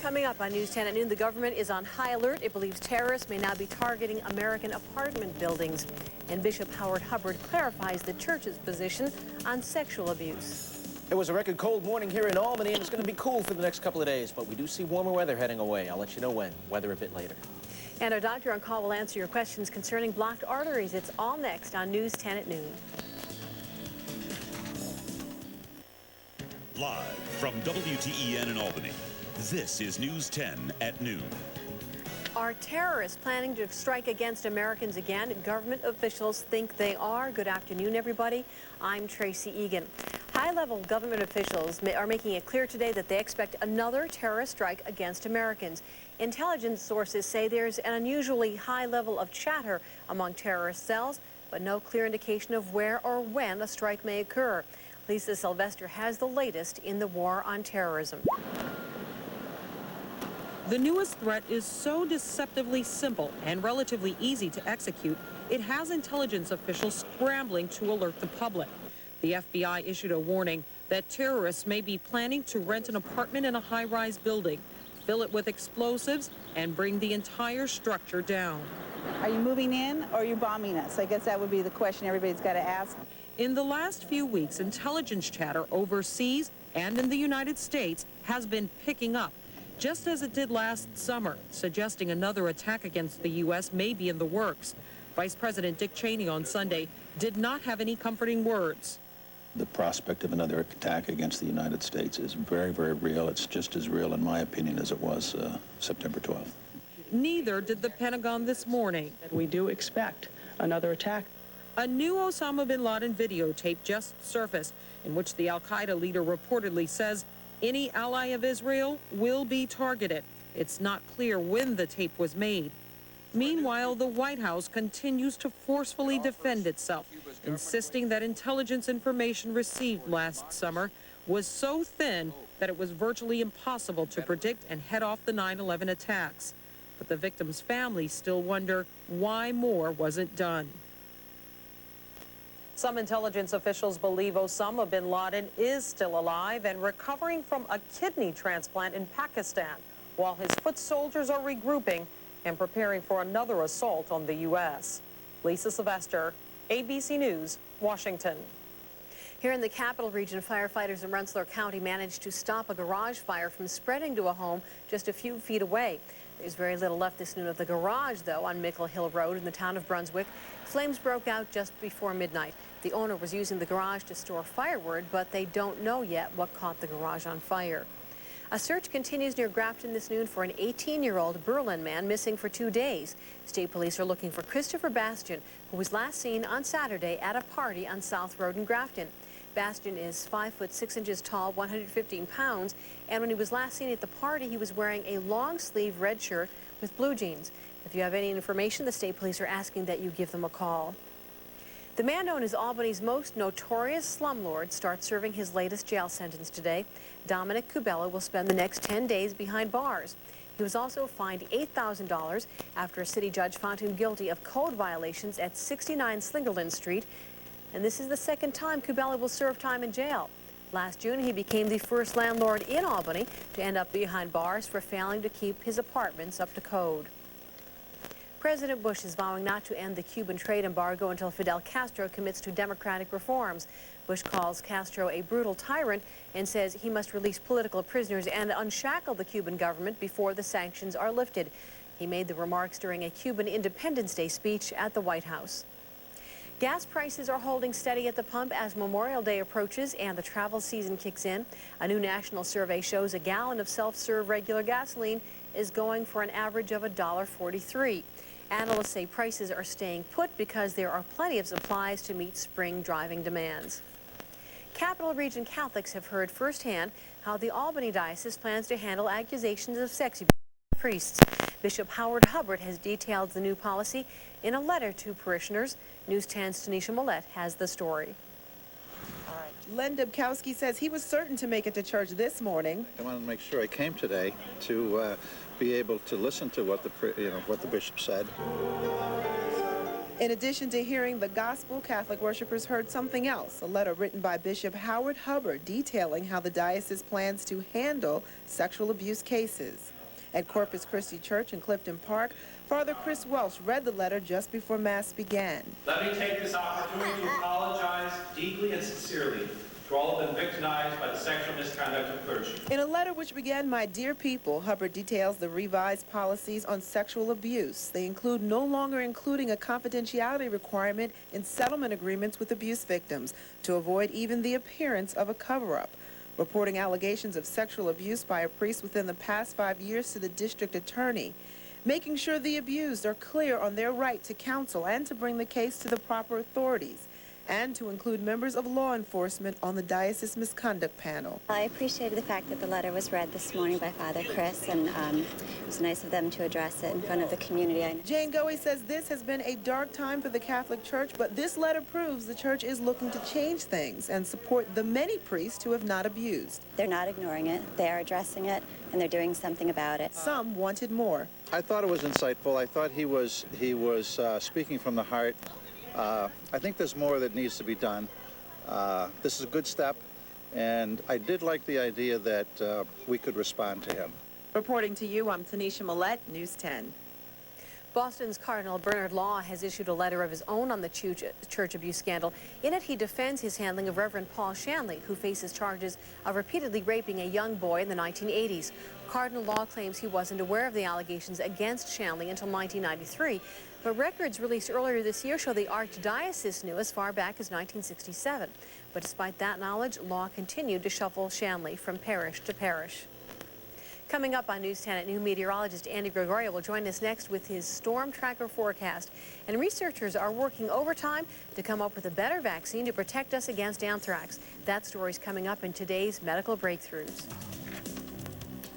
Coming up on News 10 at noon, the government is on high alert. It believes terrorists may now be targeting American apartment buildings. And Bishop Howard Hubbard clarifies the church's position on sexual abuse. It was a record cold morning here in Albany, and it's going to be cool for the next couple of days, but we do see warmer weather heading away. I'll let you know when. Weather a bit later. And our doctor on call will answer your questions concerning blocked arteries. It's all next on News 10 at noon. Live from WTEN in Albany, this is News 10 at noon. Are terrorists planning to strike against Americans again? Government officials think they are. Good afternoon, everybody. I'm Tracy Egan. High-level government officials are making it clear today that they expect another terrorist strike against Americans. Intelligence sources say there's an unusually high level of chatter among terrorist cells, but no clear indication of where or when a strike may occur. Lisa Sylvester has the latest in the war on terrorism. The newest threat is so deceptively simple and relatively easy to execute, it has intelligence officials scrambling to alert the public. The FBI issued a warning that terrorists may be planning to rent an apartment in a high-rise building, fill it with explosives, and bring the entire structure down. Are you moving in or are you bombing us? I guess that would be the question everybody's got to ask. In the last few weeks, intelligence chatter overseas and in the United States has been picking up, just as it did last summer, suggesting another attack against the U.S. may be in the works. Vice President Dick Cheney on Sunday did not have any comforting words. The prospect of another attack against the United States is very, very real. It's just as real, in my opinion, as it was September 12th. Neither did the Pentagon this morning. We do expect another attack. A new Osama bin Laden videotape just surfaced in which the al-Qaeda leader reportedly says any ally of Israel will be targeted. It's not clear when the tape was made. Meanwhile, the White House continues to forcefully defend itself, insisting that intelligence information received last summer was so thin that it was virtually impossible to predict and head off the 9/11 attacks. But the victims' families still wonder why more wasn't done. Some intelligence officials believe Osama bin Laden is still alive and recovering from a kidney transplant in Pakistan, while his foot soldiers are regrouping and preparing for another assault on the U.S. Lisa Sylvester, ABC News, Washington. Here in the Capital Region, firefighters in Rensselaer County managed to stop a garage fire from spreading to a home just a few feet away. There's very little left this noon of the garage, though, on Mickle Hill Road in the town of Brunswick. Flames broke out just before midnight. The owner was using the garage to store firewood, but they don't know yet what caught the garage on fire. A search continues near Grafton this noon for an 18-year-old Berlin man missing for 2 days. State police are looking for Christopher Bastian, who was last seen on Saturday at a party on South Road in Grafton. Bastian is 5'6" tall, 115 pounds, and when he was last seen at the party, he was wearing a long-sleeve red shirt with blue jeans. If you have any information, the state police are asking that you give them a call. The man known as Albany's most notorious slumlord starts serving his latest jail sentence today. Dominic Cubella will spend the next 10 days behind bars. He was also fined $8,000 after a city judge found him guilty of code violations at 69 Slingerland Street. And this is the second time Cubella will serve time in jail. Last June, he became the first landlord in Albany to end up behind bars for failing to keep his apartments up to code. President Bush is vowing not to end the Cuban trade embargo until Fidel Castro commits to democratic reforms. Bush calls Castro a brutal tyrant and says he must release political prisoners and unshackle the Cuban government before the sanctions are lifted. He made the remarks during a Cuban Independence Day speech at the White House. Gas prices are holding steady at the pump as Memorial Day approaches and the travel season kicks in. A new national survey shows a gallon of self-serve regular gasoline is going for an average of $1.43. Analysts say prices are staying put because there are plenty of supplies to meet spring driving demands. Capital Region Catholics have heard firsthand how the Albany Diocese plans to handle accusations of sex abuse by priests. Bishop Howard Hubbard has detailed the new policy in a letter to parishioners. News 10's Tanisha Mallett has the story. Len Dubkowski says he was certain to make it to church this morning. I wanted to make sure I came today to be able to listen to what the bishop said. In addition to hearing the gospel, Catholic worshipers heard something else, a letter written by Bishop Howard Hubbard detailing how the diocese plans to handle sexual abuse cases. At Corpus Christi Church in Clifton Park, Father Chris Welsh read the letter just before Mass began. Let me take this opportunity to apologize deeply and sincerely to all who have been victimized by the sexual misconduct of clergy. In a letter which began, "My dear people," Hubbard details the revised policies on sexual abuse. They include no longer including a confidentiality requirement in settlement agreements with abuse victims to avoid even the appearance of a cover-up. Reporting allegations of sexual abuse by a priest within the past 5 years to the district attorney. Making sure the abused are clear on their right to counsel and to bring the case to the proper authorities, and to include members of law enforcement on the diocese misconduct panel. I appreciated the fact that the letter was read this morning by Father Chris, and it was nice of them to address it in front of the community. Jane Goey says this has been a dark time for the Catholic Church, but this letter proves the Church is looking to change things and support the many priests who have not abused. They're not ignoring it, they are addressing it, and they're doing something about it. Some wanted more. I thought it was insightful. I thought he was speaking from the heart. I think there's more that needs to be done. This is a good step, and I did like the idea that we could respond to him. Reporting to you, I'm Tanisha Mallett, News 10. Boston's Cardinal Bernard Law has issued a letter of his own on the church abuse scandal. In it, he defends his handling of Reverend Paul Shanley, who faces charges of repeatedly raping a young boy in the 1980s. Cardinal Law claims he wasn't aware of the allegations against Shanley until 1993, but records released earlier this year show the Archdiocese knew as far back as 1967. But despite that knowledge, Law continued to shuffle Shanley from parish to parish. Coming up on News 10, new meteorologist Andy Gregorio will join us next with his storm tracker forecast. And researchers are working overtime to come up with a better vaccine to protect us against anthrax. That story's coming up in today's Medical Breakthroughs.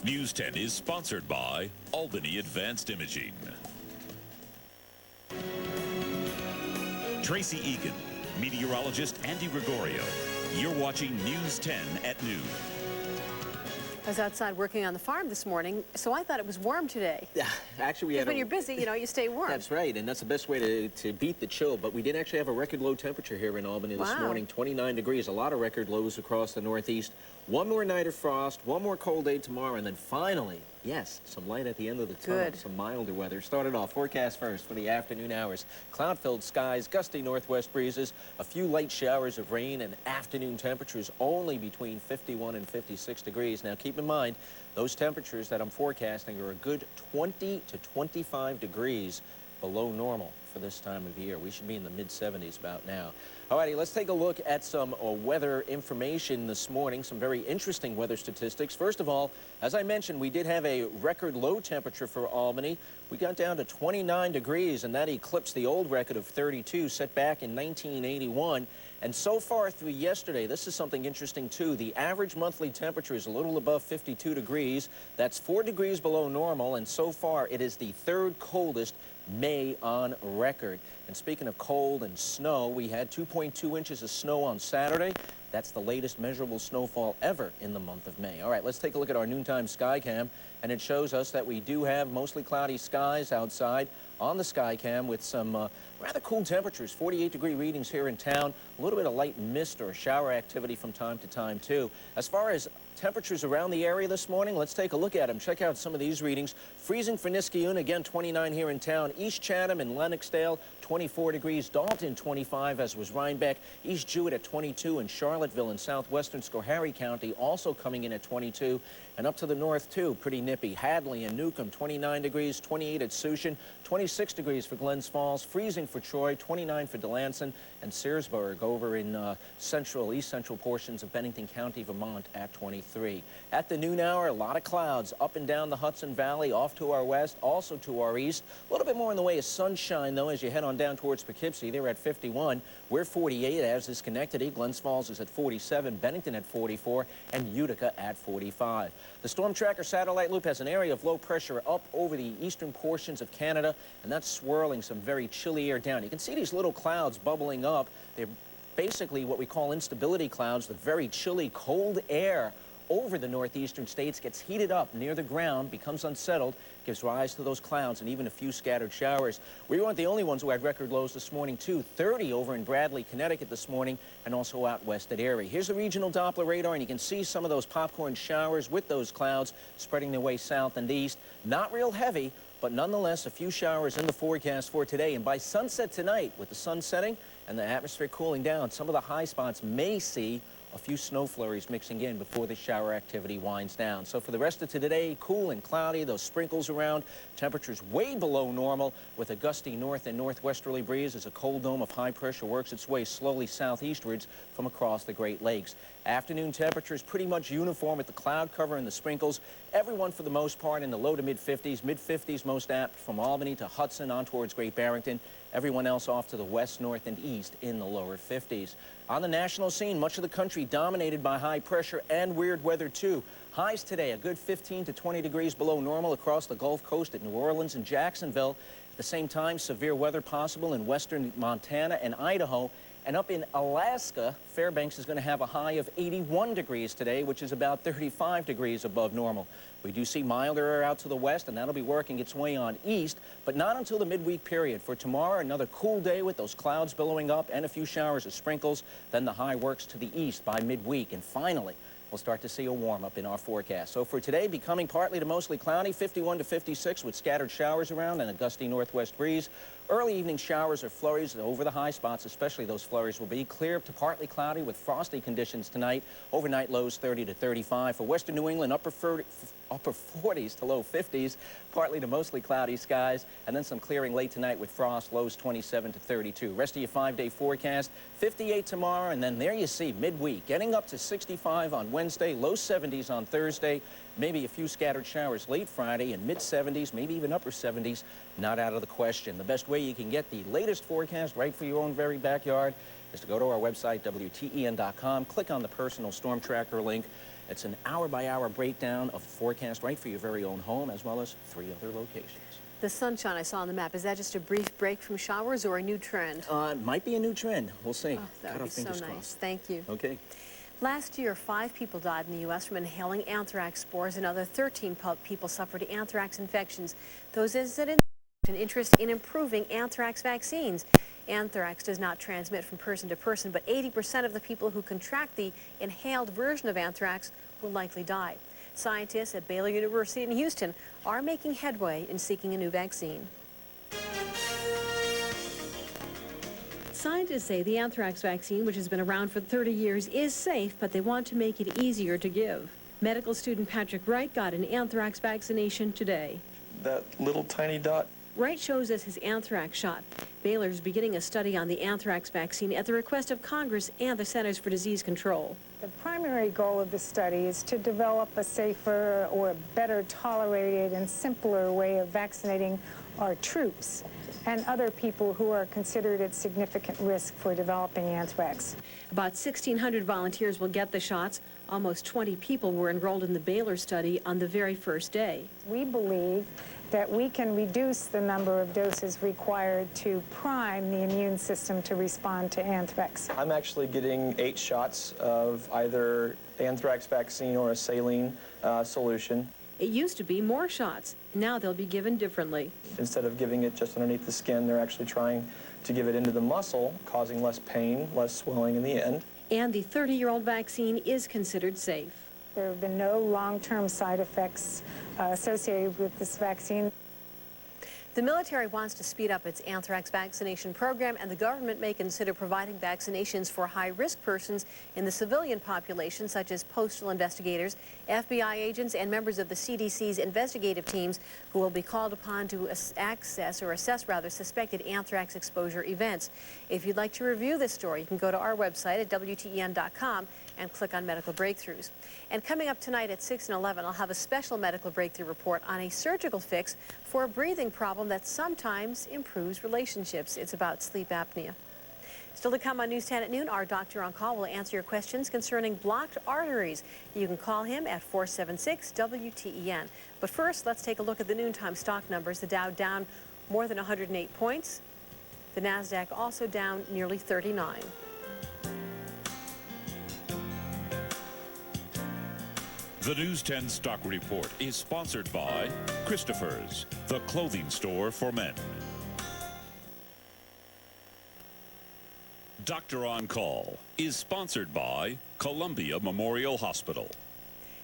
News 10 is sponsored by Albany Advanced Imaging. Tracy Egan, meteorologist Andy Gregorio. You're watching News 10 at noon. I was outside working on the farm this morning, so I thought it was warm today. Yeah, actually we had when you're busy, you stay warm. That's right, and that's the best way to beat the chill. But we did actually have a record low temperature here in Albany this morning, 29 degrees. A lot of record lows across the Northeast. One more night of frost, one more cold day tomorrow, and then finally, yes, some light at the end of the tunnel, some milder weather. Started off forecast first for the afternoon hours. Cloud-filled skies, gusty northwest breezes, a few light showers of rain, and afternoon temperatures only between 51 and 56 degrees. Now keep in mind, those temperatures that I'm forecasting are a good 20 to 25 degrees below normal for this time of year. We should be in the mid-70s about now. All righty, let's take a look at some weather information this morning, some very interesting weather statistics. First of all, as I mentioned, we did have a record low temperature for Albany. We got down to 29 degrees, and that eclipsed the old record of 32 set back in 1981. And so far through yesterday, this is something interesting too. The average monthly temperature is a little above 52 degrees. That's 4 degrees below normal, and so far it is the third coldest May on record. And speaking of cold and snow, we had 2.2 inches of snow on Saturday. That's the latest measurable snowfall ever in the month of May. All right, let's take a look at our noontime sky cam, and it shows us that we do have mostly cloudy skies outside on the sky cam with some rather cool temperatures, 48-degree readings here in town, a little bit of light mist or shower activity from time to time, too. As far as temperatures around the area this morning, let's take a look at them. Check out some of these readings. Freezing for Niskayuna, again, 29 here in town. East Chatham and Lennoxdale, 24 degrees. Dalton, 25, as was Rhinebeck. East Jewett at 22, and Charlottesville in southwestern Schoharie County also coming in at 22. And up to the north, too, pretty nippy. Hadley and Newcomb, 29 degrees, 28 at Sushin, 26 degrees for Glens Falls, freezing for Troy, 29 for Delanson, and Searsburg over in east central portions of Bennington County, Vermont at 23. At the noon hour, a lot of clouds up and down the Hudson Valley, off to our west, also to our east. A little bit more in the way of sunshine, though, as you head on down towards Poughkeepsie. They're at 51. We're 48, as is Schenectady. Glens Falls is at 47, Bennington at 44, and Utica at 45. The Storm Tracker satellite loop has an area of low pressure up over the eastern portions of Canada, and that's swirling some very chilly air down. You can see these little clouds bubbling up. They're basically what we call instability clouds, the very chilly, cold air over the northeastern states gets heated up near the ground, becomes unsettled, gives rise to those clouds and even a few scattered showers. We weren't the only ones who had record lows this morning, too. 30 over in Bradley, Connecticut this morning, and also out west at Erie. Here's the regional Doppler radar, and you can see some of those popcorn showers with those clouds spreading their way south and east. Not real heavy, but nonetheless, a few showers in the forecast for today. And by sunset tonight, with the sun setting and the atmosphere cooling down, some of the high spots may see a few snow flurries mixing in before the shower activity winds down. So for the rest of today, cool and cloudy, those sprinkles around, temperatures way below normal with a gusty north and northwesterly breeze as a cold dome of high pressure works its way slowly southeastwards from across the Great Lakes. Afternoon temperatures pretty much uniform with the cloud cover and the sprinkles. Everyone for the most part in the low to mid-50s. Mid-50s most apt from Albany to Hudson on towards Great Barrington. Everyone else off to the west, north, and east in the lower 50s. On the national scene, much of the country dominated by high pressure and weird weather, too. Highs today, a good 15 to 20 degrees below normal across the Gulf Coast at New Orleans and Jacksonville. At the same time, severe weather possible in western Montana and Idaho. And up in Alaska, Fairbanks is going to have a high of 81 degrees today, which is about 35 degrees above normal. We do see milder air out to the west, and that'll be working its way on east, but not until the midweek period. For tomorrow, another cool day with those clouds billowing up and a few showers of sprinkles. Then the high works to the east by midweek. And finally, we'll start to see a warm-up in our forecast. So for today, becoming partly to mostly cloudy, 51 to 56 with scattered showers around and a gusty northwest breeze. Early evening showers or flurries over the high spots, especially those flurries, will be clear to partly cloudy with frosty conditions tonight. Overnight lows 30 to 35. For western New England, upper 40s to low 50s, partly to mostly cloudy skies, and then some clearing late tonight with frost, lows 27 to 32. Rest of your 5-day forecast, 58 tomorrow, and then there you see midweek, getting up to 65 on Wednesday, low 70s on Thursday, maybe a few scattered showers late Friday, and mid-70s, maybe even upper 70s, not out of the question. The best way you can get the latest forecast right for your own very backyard is to go to our website, WTEN.com, click on the personal storm tracker link. It's an hour-by-hour breakdown of the forecast right for your very own home, as well as 3 other locations. The sunshine I saw on the map, is that just a brief break from showers or a new trend? It might be a new trend. We'll see. Oh, that would be so nice. Crossed. Thank you. Okay. Last year, 5 people died in the U.S. from inhaling anthrax spores. Another 13 people suffered anthrax infections. Those incidents an interest in improving anthrax vaccines. Anthrax does not transmit from person to person, but 80% of the people who contract the inhaled version of anthrax will likely die. Scientists at Baylor University in Houston are making headway in seeking a new vaccine. Scientists say the anthrax vaccine, which has been around for 30 years, is safe, but they want to make it easier to give. Medical student Patrick Wright got an anthrax vaccination today. That little tiny dot. Wright shows us his anthrax shot. Baylor's beginning a study on the anthrax vaccine at the request of Congress and the Centers for Disease Control. The primary goal of the study is to develop a safer or better tolerated and simpler way of vaccinating our troops and other people who are considered at significant risk for developing anthrax. About 1,600 volunteers will get the shots. Almost 20 people were enrolled in the Baylor study on the very first day. We believe that we can reduce the number of doses required to prime the immune system to respond to anthrax. I'm actually getting 8 shots of either anthrax vaccine or a saline solution. It used to be more shots. Now they'll be given differently. Instead of giving it just underneath the skin, they're actually trying to give it into the muscle, causing less pain, less swelling in the end. And the 30-year-old vaccine is considered safe. There have been no long-term side effects associated with this vaccine. The military wants to speed up its anthrax vaccination program, and the government may consider providing vaccinations for high-risk persons in the civilian population, such as postal investigators, FBI agents, and members of the CDC's investigative teams who will be called upon to assess suspected anthrax exposure events. If you'd like to review this story, you can go to our website at WTEN.com and click on Medical Breakthroughs. And coming up tonight at 6 and 11, I'll have a special medical breakthrough report on a surgical fix for a breathing problem that sometimes improves relationships. It's about sleep apnea. Still to come on News 10 at noon, our doctor on call will answer your questions concerning blocked arteries. You can call him at 476-WTEN. But first, let's take a look at the noontime stock numbers. The Dow down more than 108 points. The NASDAQ also down nearly 39. The News 10 Stock Report is sponsored by Christopher's, the clothing store for men. Doctor on Call is sponsored by Columbia Memorial Hospital.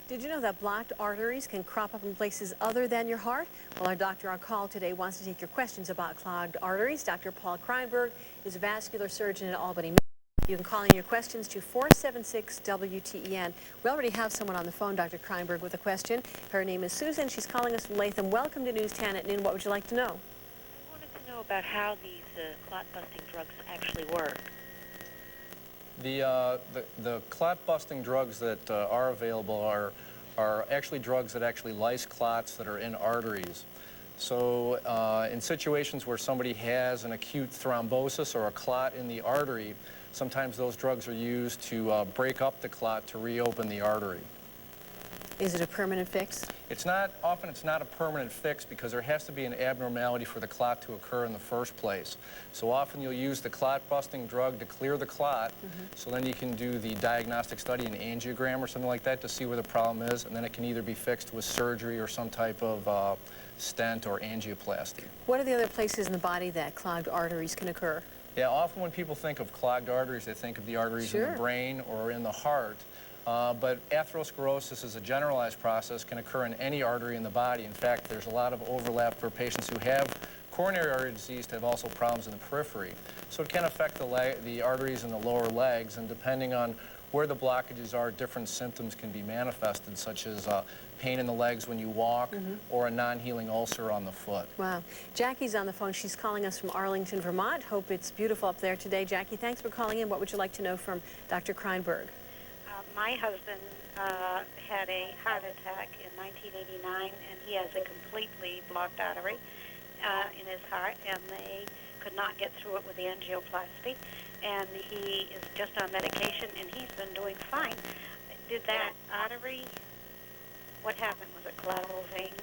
Did you know that blocked arteries can crop up in places other than your heart? Well, our doctor on call today wants to take your questions about clogged arteries. Dr. Paul Kreienberg is a vascular surgeon at Albany. You can call in your questions to 476 WTEN. We already have someone on the phone, Dr. Kreienberg, with a question. Her name is Susan. She's calling us from Latham. Welcome to News 10 at noon. What would you like to know? I wanted to know about how these clot-busting drugs actually work. The clot-busting drugs that are available are actually drugs that actually lyse clots that are in arteries. So in situations where somebody has an acute thrombosis or a clot in the artery, sometimes those drugs are used to break up the clot to reopen the artery. Is it a permanent fix? Often it's not a permanent fix because there has to be an abnormality for the clot to occur in the first place. So often you'll use the clot-busting drug to clear the clot, so then you can do the diagnostic study, an angiogram or something like that, to see where the problem is, and then it can either be fixed with surgery or some type of stent or angioplasty. What are the other places in the body that clogged arteries can occur? Yeah, often when people think of clogged arteries, they think of the arteries in the brain or in the heart. But atherosclerosis is a generalized process, can occur in any artery in the body. In fact, there's a lot of overlap for patients who have coronary artery disease to have also problems in the periphery. So it can affect the arteries in the lower legs, and depending on where the blockages are, different symptoms can be manifested, such as pain in the legs when you walk or a non-healing ulcer on the foot. Wow. Jackie's on the phone. She's calling us from Arlington, Vermont. Hope it's beautiful up there today. Jackie, thanks for calling in. What would you like to know from Dr. Kreienberg? My husband had a heart attack in 1989, and he has a completely blocked artery in his heart, and they could not get through it with the angioplasty, and he is just on medication, and he's been doing fine. Did that artery, what happened? Was it collateral veins?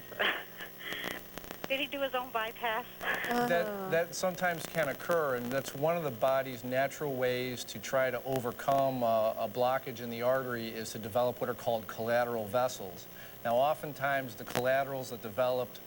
Did he do his own bypass? That sometimes can occur, and that's one of the body's natural ways to try to overcome a blockage in the artery is to develop what are called collateral vessels. Now, oftentimes the collaterals that developed,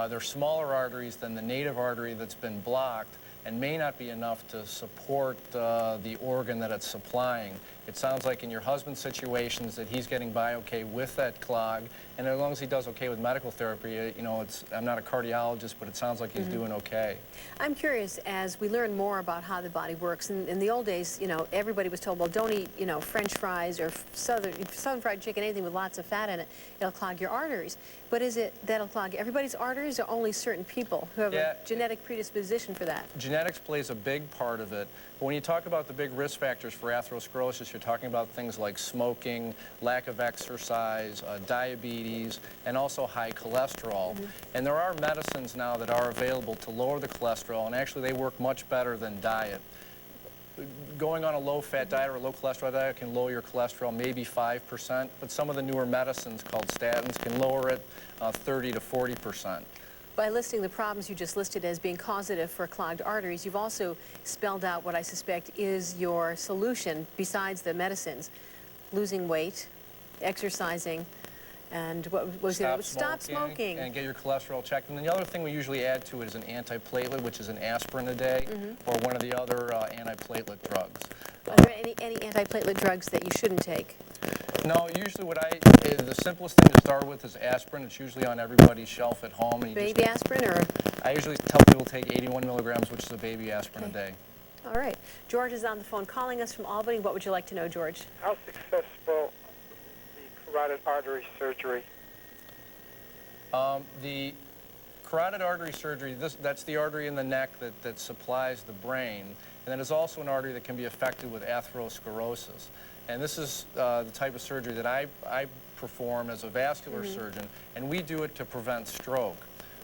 they're smaller arteries than the native artery that's been blocked and may not be enough to support the organ that it's supplying. It sounds like in your husband's situations that he's getting by okay with that clog, and as long as he does okay with medical therapy, you know, I'm not a cardiologist, but it sounds like he's doing okay. I'm curious, as we learn more about how the body works, in the old days, you know, everybody was told, well, don't eat, you know, French fries or southern fried chicken, anything with lots of fat in it, it'll clog your arteries. But is it that'll clog everybody's arteries, or only certain people who have a genetic predisposition for that? Genetics plays a big part of it. But when you talk about the big risk factors for atherosclerosis, you're talking about things like smoking, lack of exercise, diabetes, and also high cholesterol. And there are medicines now that are available to lower the cholesterol, and actually they work much better than diet. Going on a low-fat diet or a low-cholesterol diet can lower your cholesterol maybe 5%, but some of the newer medicines called statins can lower it 30 to 40%. By listing the problems you just listed as being causative for clogged arteries, you've also spelled out what I suspect is your solution besides the medicines: losing weight, exercising, and what was it? Stop smoking. And get your cholesterol checked. And then the other thing we usually add to it is an antiplatelet, which is an aspirin a day, or one of the other antiplatelet drugs. Are there any antiplatelet drugs that you shouldn't take? No, usually the simplest thing to start with is aspirin. It's usually on everybody's shelf at home. And baby aspirin, or? I usually tell people to take 81 milligrams, which is a baby aspirin a day. All right. George is on the phone calling us from Albany. What would you like to know, George? How successful the carotid artery surgery? The carotid artery surgery, that's the artery in the neck that supplies the brain. And then there's also an artery that can be affected with atherosclerosis. And this is the type of surgery that I perform as a vascular surgeon, and we do it to prevent stroke.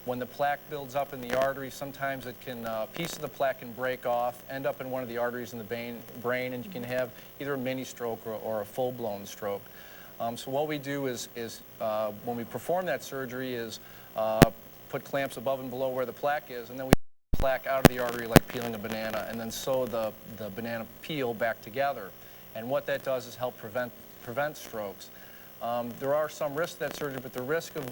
When the plaque builds up in the artery, sometimes it can, a piece of the plaque can break off, end up in one of the arteries in the brain, and you can have either a mini stroke or a full-blown stroke. So what we do is when we perform that surgery is put clamps above and below where the plaque is, and then we pull the plaque out of the artery like peeling a banana, and then sew the banana peel back together. And what that does is help prevent strokes. There are some risks to that surgery, but the risk of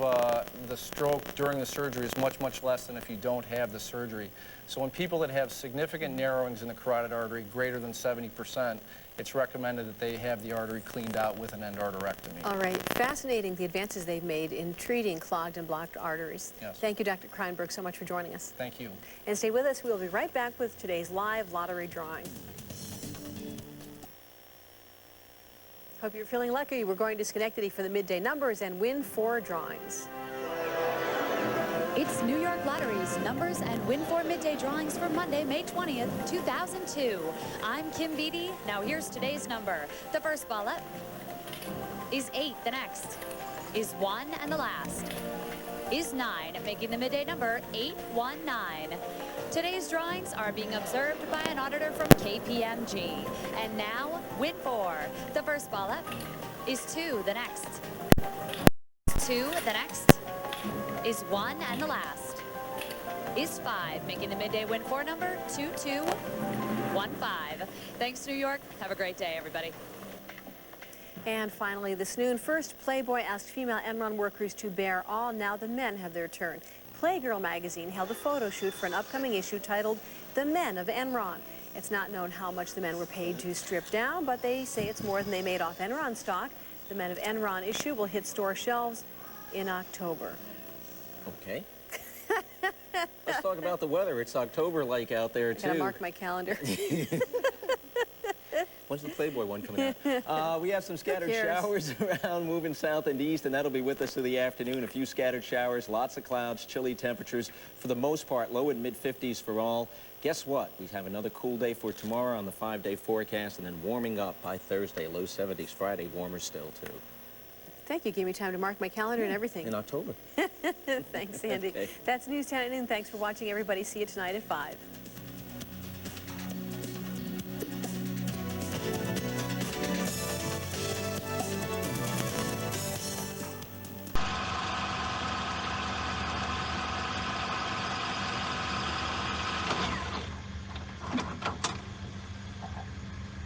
the stroke during the surgery is much, much less than if you don't have the surgery. So in people that have significant narrowings in the carotid artery, greater than 70%, it's recommended that they have the artery cleaned out with an end arterectomy. All right. Fascinating, the advances they've made in treating clogged and blocked arteries. Yes. Thank you, Dr. Kreienberg, so much for joining us. Thank you. And stay with us. We'll be right back with today's live lottery drawing. Hope you're feeling lucky. We're going to Schenectady for the midday numbers and win 4 drawings. It's New York Lottery's numbers and win 4 midday drawings for Monday, May 20th, 2002. I'm Kim Beatty. Now here's today's number. The first ball up is 8. The next is 1, and the last is 9, making the midday number 819. Today's drawings are being observed by an auditor from KPMG. And now, win 4. The first ball up is 2. The next 2. The next is 1, and the last is 5, making the midday win 4 number 2215. Thanks, New York. Have a great day, everybody. And finally, this noon, first Playboy asked female Enron workers to bear all. Now the men have their turn. Playgirl magazine held a photo shoot for an upcoming issue titled The Men of Enron. It's not known how much the men were paid to strip down, but they say it's more than they made off Enron stock. The Men of Enron issue will hit store shelves in October. Okay. Let's talk about the weather. It's October-like out there, too. I gotta mark my calendar. When's the Playboy one coming out? We have some scattered showers around, moving south and east, and that'll be with us through the afternoon. A few scattered showers, lots of clouds, chilly temperatures. For the most part, low and mid-50s for all. Guess what? We have another cool day for tomorrow on the 5-day forecast, and then warming up by Thursday, low 70s. Friday, warmer still, too. Thank you. Give me time to mark my calendar and everything. In October. Thanks, Andy. Okay. That's News 10 at noon. Thanks for watching, everybody. See you tonight at 5.